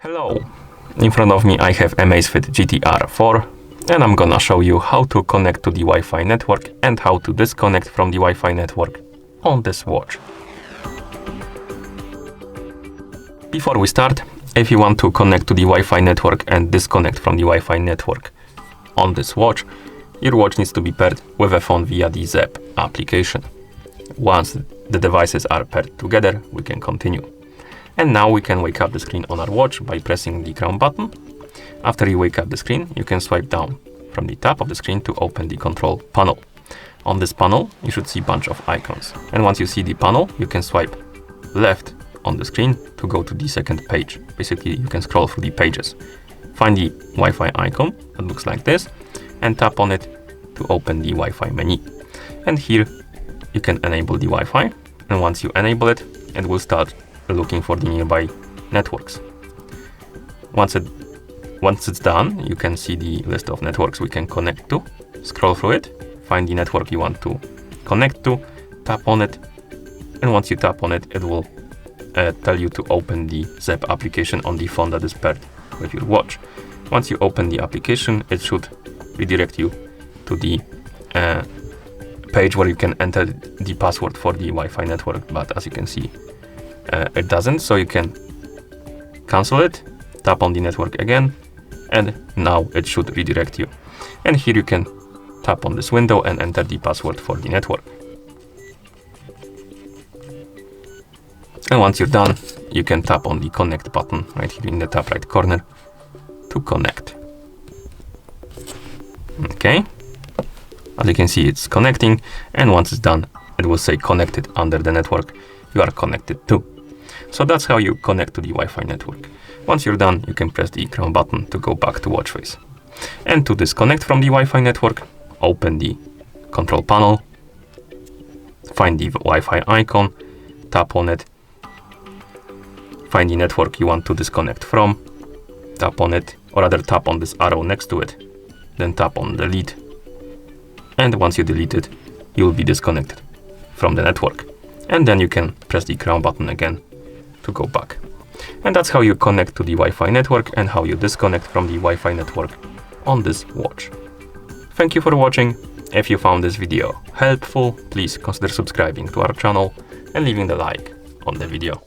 Hello, in front of me I have Amazfit GTR 4 and I'm gonna show you how to connect to the Wi-Fi network and how to disconnect from the Wi-Fi network on this watch. Before we start, if you want to connect to the Wi-Fi network and disconnect from the Wi-Fi network on this watch, your watch needs to be paired with a phone via the ZEP application. Once the devices are paired together, we can continue. And now we can wake up the screen on our watch by pressing the crown button. After you wake up the screen, you can swipe down from the top of the screen to open the control panel. On this panel, you should see a bunch of icons. And once you see the panel, you can swipe left on the screen to go to the second page. Basically, you can scroll through the pages. Find the Wi-Fi icon that looks like this and tap on it to open the Wi-Fi menu. And here you can enable the Wi-Fi. And once you enable it, it will start looking for the nearby networks. Once it's done, you can see the list of networks we can connect to. Scroll through it, find the network you want to connect to, tap on it, and once you tap on it, it will tell you to open the ZEP application on the phone that is paired with your watch. Once you open the application, it should redirect you to the page where you can enter the password for the Wi-Fi network, but as you can see, it doesn't, so you can cancel it, tap on the network again, and now it should redirect you. And here you can tap on this window and enter the password for the network. And once you're done, you can tap on the connect button right here in the top right corner to connect. Okay, as you can see, it's connecting, and once it's done, it will say connected under the network you are connected to. So that's how you connect to the Wi-Fi network. Once you're done, you can press the crown button to go back to watch face. And to disconnect from the Wi-Fi network, open the control panel, find the Wi-Fi icon, tap on it, find the network you want to disconnect from, tap on it, or rather tap on this arrow next to it, then tap on delete. And once you delete it, you will be disconnected from the network. And then you can press the crown button again to go back. And that's how you connect to the Wi-Fi network and how you disconnect from the Wi-Fi network on this watch. Thank you for watching. If you found this video helpful, please consider subscribing to our channel and leaving the like on the video.